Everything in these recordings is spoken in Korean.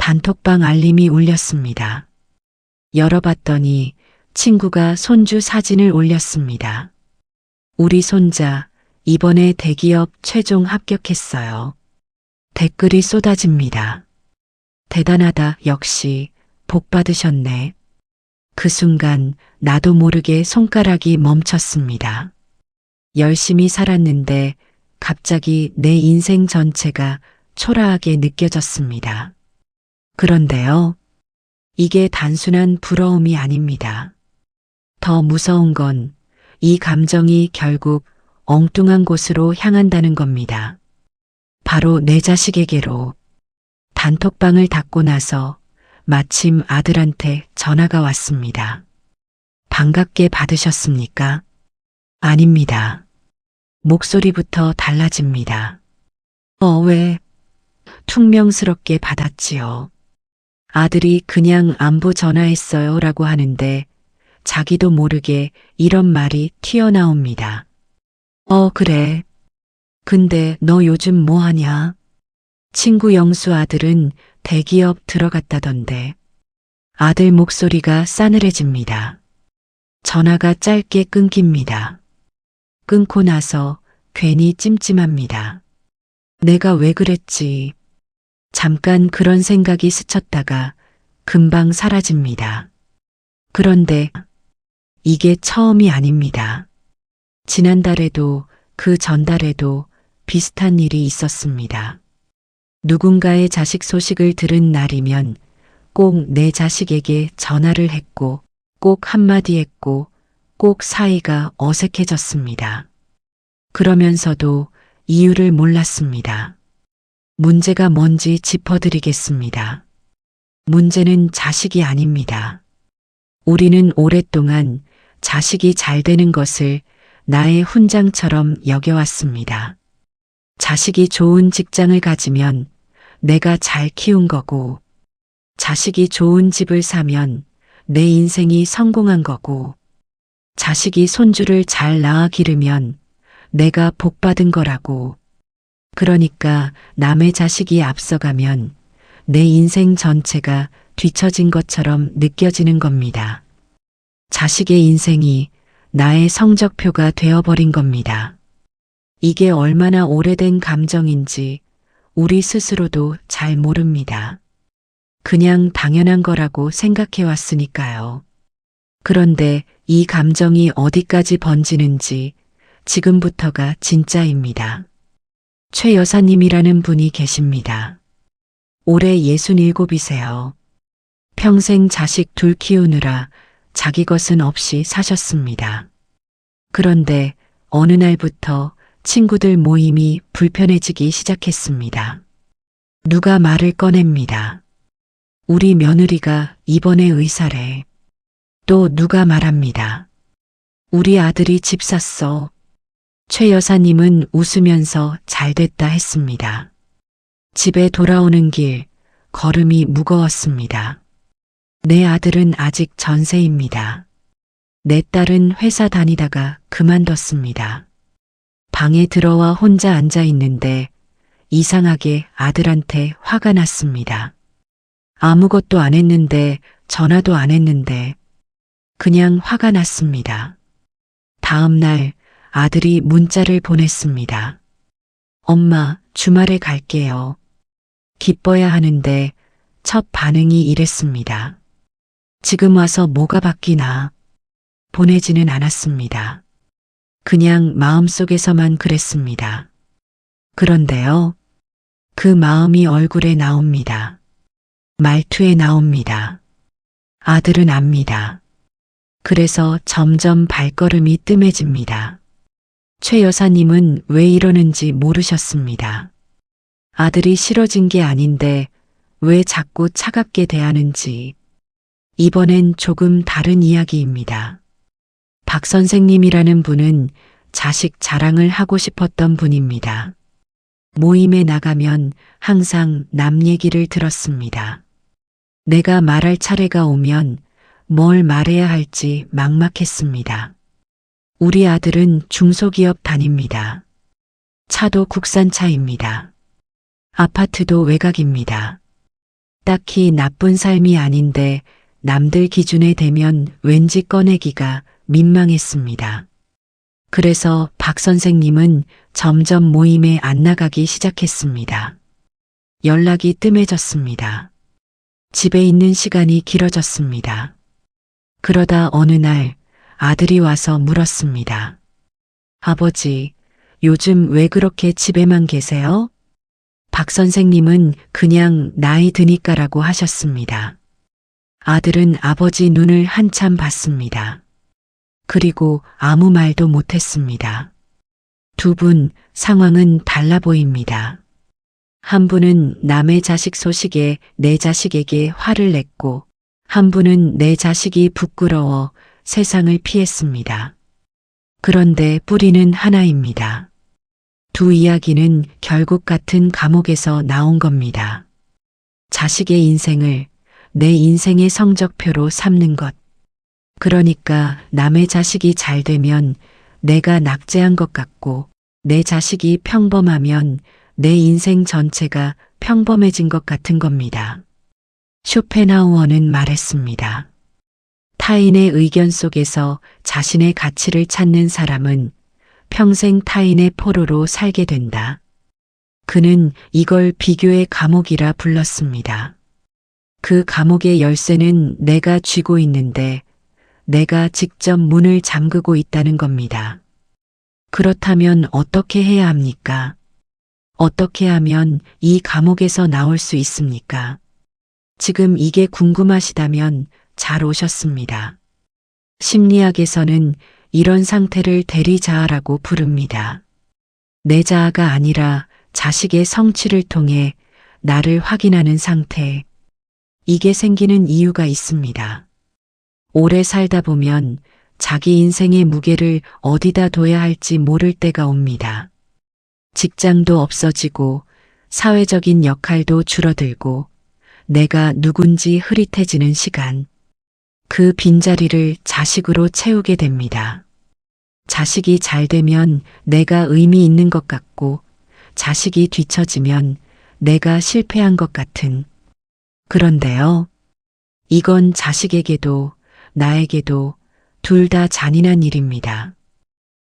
단톡방 알림이 울렸습니다. 열어봤더니 친구가 손주 사진을 올렸습니다. 우리 손자 이번에 대기업 최종 합격했어요. 댓글이 쏟아집니다. 대단하다. 역시 복 받으셨네. 그 순간 나도 모르게 손가락이 멈췄습니다. 열심히 살았는데 갑자기 내 인생 전체가 초라하게 느껴졌습니다. 그런데요, 이게 단순한 부러움이 아닙니다. 더 무서운 건 이 감정이 결국 엉뚱한 곳으로 향한다는 겁니다. 바로 내 자식에게로. 단톡방을 닫고 나서 마침 아들한테 전화가 왔습니다. 반갑게 받으셨습니까? 아닙니다. 목소리부터 달라집니다. 왜? 퉁명스럽게 받았지요. 아들이 그냥 안부 전화했어요 라고 하는데 자기도 모르게 이런 말이 튀어나옵니다. 그래. 근데 너 요즘 뭐 하냐? 친구 영수 아들은 대기업 들어갔다던데. 아들 목소리가 싸늘해집니다. 전화가 짧게 끊깁니다. 끊고 나서 괜히 찜찜합니다. 내가 왜 그랬지? 잠깐 그런 생각이 스쳤다가 금방 사라집니다. 그런데 이게 처음이 아닙니다. 지난달에도 그 전달에도 비슷한 일이 있었습니다. 누군가의 자식 소식을 들은 날이면 꼭 내 자식에게 전화를 했고 꼭 한마디 했고 꼭 사이가 어색해졌습니다. 그러면서도 이유를 몰랐습니다. 문제가 뭔지 짚어드리겠습니다. 문제는 자식이 아닙니다. 우리는 오랫동안 자식이 잘 되는 것을 나의 훈장처럼 여겨왔습니다. 자식이 좋은 직장을 가지면 내가 잘 키운 거고, 자식이 좋은 집을 사면 내 인생이 성공한 거고, 자식이 손주를 잘 낳아 기르면 내가 복 받은 거라고. 그러니까 남의 자식이 앞서가면 내 인생 전체가 뒤처진 것처럼 느껴지는 겁니다. 자식의 인생이 나의 성적표가 되어버린 겁니다. 이게 얼마나 오래된 감정인지 우리 스스로도 잘 모릅니다. 그냥 당연한 거라고 생각해 왔으니까요. 그런데 이 감정이 어디까지 번지는지 지금부터가 진짜입니다. 최 여사님이라는 분이 계십니다. 올해 67이세요. 평생 자식 둘 키우느라 자기 것은 없이 사셨습니다. 그런데 어느 날부터 친구들 모임이 불편해지기 시작했습니다. 누가 말을 꺼냅니다. 우리 며느리가 이번에 의사래. 또 누가 말합니다. 우리 아들이 집 샀어. 최 여사님은 웃으면서 잘됐다 했습니다. 집에 돌아오는 길 걸음이 무거웠습니다. 내 아들은 아직 전세입니다. 내 딸은 회사 다니다가 그만뒀습니다. 방에 들어와 혼자 앉아 있는데 이상하게 아들한테 화가 났습니다. 아무것도 안 했는데 전화도 안 했는데 그냥 화가 났습니다. 다음 날 아들이 문자를 보냈습니다. 엄마, 주말에 갈게요. 기뻐야 하는데 첫 반응이 이랬습니다. 지금 와서 뭐가 바뀌나? 보내지는 않았습니다. 그냥 마음속에서만 그랬습니다. 그런데요, 그 마음이 얼굴에 나옵니다. 말투에 나옵니다. 아들은 압니다. 그래서 점점 발걸음이 뜸해집니다. 최 여사님은 왜 이러는지 모르셨습니다. 아들이 싫어진 게 아닌데 왜 자꾸 차갑게 대하는지. 이번엔 조금 다른 이야기입니다. 박 선생님이라는 분은 자식 자랑을 하고 싶었던 분입니다. 모임에 나가면 항상 남 얘기를 들었습니다. 내가 말할 차례가 오면 뭘 말해야 할지 막막했습니다. 우리 아들은 중소기업 다닙니다. 차도 국산차입니다. 아파트도 외곽입니다. 딱히 나쁜 삶이 아닌데 남들 기준에 대면 왠지 꺼내기가 민망했습니다. 그래서 박 선생님은 점점 모임에 안 나가기 시작했습니다. 연락이 뜸해졌습니다. 집에 있는 시간이 길어졌습니다. 그러다 어느 날 아들이 와서 물었습니다. 아버지, 요즘 왜 그렇게 집에만 계세요? 박 선생님은 그냥 나이 드니까라고 하셨습니다. 아들은 아버지 눈을 한참 봤습니다. 그리고 아무 말도 못했습니다. 두 분 상황은 달라 보입니다. 한 분은 남의 자식 소식에 내 자식에게 화를 냈고, 한 분은 내 자식이 부끄러워 세상을 피했습니다. 그런데 뿌리는 하나입니다. 두 이야기는 결국 같은 감옥에서 나온 겁니다. 자식의 인생을 내 인생의 성적표로 삼는 것. 그러니까 남의 자식이 잘 되면 내가 낙제한 것 같고, 내 자식이 평범하면 내 인생 전체가 평범해진 것 같은 겁니다. 쇼펜하우어는 말했습니다. 타인의 의견 속에서 자신의 가치를 찾는 사람은 평생 타인의 포로로 살게 된다. 그는 이걸 비교의 감옥이라 불렀습니다. 그 감옥의 열쇠는 내가 쥐고 있는데 내가 직접 문을 잠그고 있다는 겁니다. 그렇다면 어떻게 해야 합니까? 어떻게 하면 이 감옥에서 나올 수 있습니까? 지금 이게 궁금하시다면 잘 오셨습니다. 심리학에서는 이런 상태를 대리자아라고 부릅니다. 내 자아가 아니라 자식의 성취를 통해 나를 확인하는 상태. 이게 생기는 이유가 있습니다. 오래 살다 보면 자기 인생의 무게를 어디다 둬야 할지 모를 때가 옵니다. 직장도 없어지고 사회적인 역할도 줄어들고 내가 누군지 흐릿해지는 시간. 그 빈자리를 자식으로 채우게 됩니다. 자식이 잘 되면 내가 의미 있는 것 같고 자식이 뒤처지면 내가 실패한 것 같은. 그런데요. 이건 자식에게도 나에게도 둘 다 잔인한 일입니다.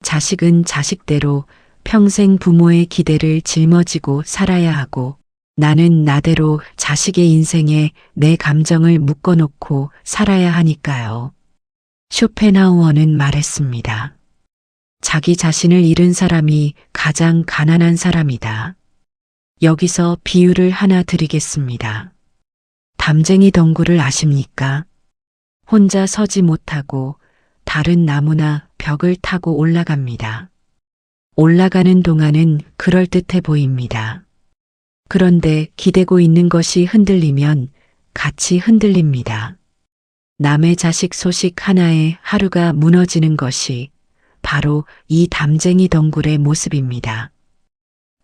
자식은 자식대로 평생 부모의 기대를 짊어지고 살아야 하고 나는 나대로 자식의 인생에 내 감정을 묶어놓고 살아야 하니까요. 쇼펜하우어는 말했습니다. 자기 자신을 잃은 사람이 가장 가난한 사람이다. 여기서 비유를 하나 드리겠습니다. 담쟁이 덩굴을 아십니까? 혼자 서지 못하고 다른 나무나 벽을 타고 올라갑니다. 올라가는 동안은 그럴듯해 보입니다. 그런데 기대고 있는 것이 흔들리면 같이 흔들립니다. 남의 자식 소식 하나에 하루가 무너지는 것이 바로 이 담쟁이 덩굴의 모습입니다.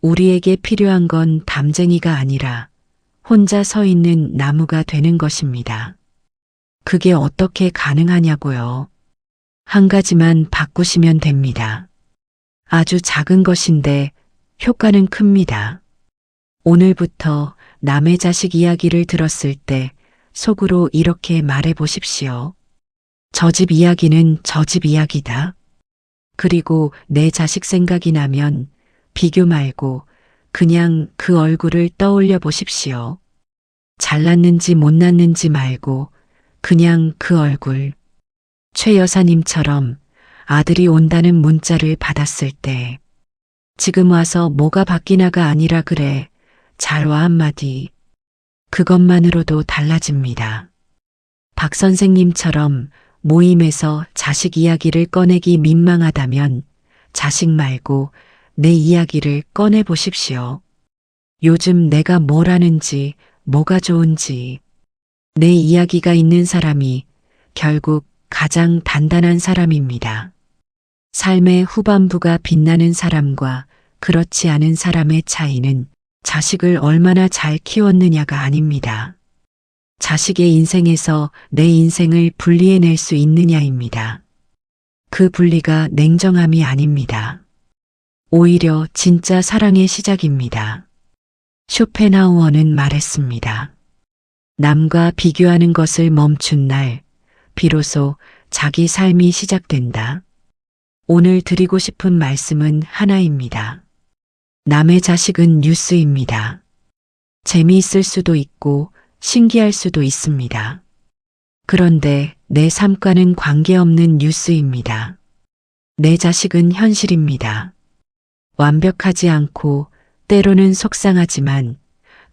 우리에게 필요한 건 담쟁이가 아니라 혼자 서 있는 나무가 되는 것입니다. 그게 어떻게 가능하냐고요? 한 가지만 바꾸시면 됩니다. 아주 작은 것인데 효과는 큽니다. 오늘부터 남의 자식 이야기를 들었을 때 속으로 이렇게 말해 보십시오. 저 집 이야기는 저 집 이야기다. 그리고 내 자식 생각이 나면 비교 말고 그냥 그 얼굴을 떠올려 보십시오. 잘났는지 못났는지 말고 그냥 그 얼굴. 최 여사님처럼 아들이 온다는 문자를 받았을 때 지금 와서 뭐가 바뀌나가 아니라 그래 잘 와 한마디. 그것만으로도 달라집니다. 박 선생님처럼 모임에서 자식 이야기를 꺼내기 민망하다면 자식 말고 내 이야기를 꺼내 보십시오. 요즘 내가 뭘 하는지, 뭐가 좋은지. 내 이야기가 있는 사람이 결국 가장 단단한 사람입니다. 삶의 후반부가 빛나는 사람과 그렇지 않은 사람의 차이는 자식을 얼마나 잘 키웠느냐가 아닙니다. 자식의 인생에서 내 인생을 분리해낼 수 있느냐입니다. 그 분리가 냉정함이 아닙니다. 오히려 진짜 사랑의 시작입니다. 쇼펜하우어는 말했습니다. 남과 비교하는 것을 멈춘 날, 비로소 자기 삶이 시작된다. 오늘 드리고 싶은 말씀은 하나입니다. 남의 자식은 뉴스입니다. 재미있을 수도 있고 신기할 수도 있습니다. 그런데 내 삶과는 관계없는 뉴스입니다. 내 자식은 현실입니다. 완벽하지 않고 때로는 속상하지만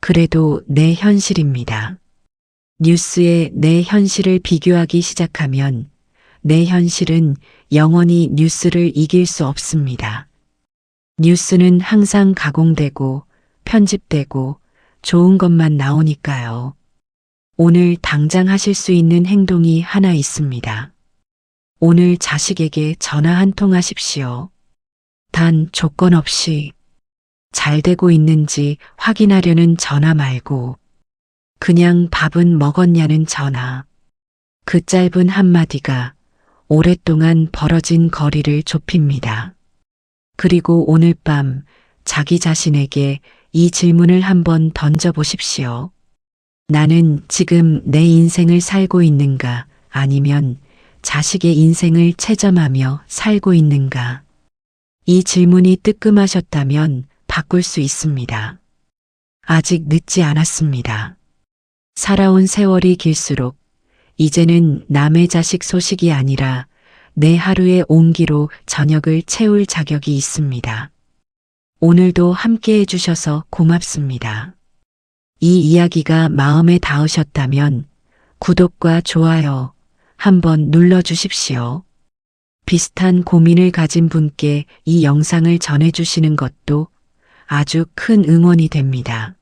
그래도 내 현실입니다. 뉴스에 내 현실을 비교하기 시작하면 내 현실은 영원히 뉴스를 이길 수 없습니다. 뉴스는 항상 가공되고 편집되고 좋은 것만 나오니까요. 오늘 당장 하실 수 있는 행동이 하나 있습니다. 오늘 자식에게 전화 한 통 하십시오. 단 조건 없이 잘 되고 있는지 확인하려는 전화 말고 그냥 밥은 먹었냐는 전화. 그 짧은 한마디가 오랫동안 벌어진 거리를 좁힙니다. 그리고 오늘 밤 자기 자신에게 이 질문을 한번 던져보십시오. 나는 지금 내 인생을 살고 있는가 아니면 자식의 인생을 채점하며 살고 있는가? 이 질문이 뜨끔하셨다면 바꿀 수 있습니다. 아직 늦지 않았습니다. 살아온 세월이 길수록 이제는 남의 자식 소식이 아니라 내 하루의 온기로 저녁을 채울 자격이 있습니다. 오늘도 함께 해주셔서 고맙습니다. 이 이야기가 마음에 닿으셨다면 구독과 좋아요 한번 눌러주십시오. 비슷한 고민을 가진 분께 이 영상을 전해주시는 것도 아주 큰 응원이 됩니다.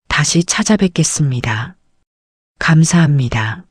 다시 찾아뵙겠습니다. 감사합니다.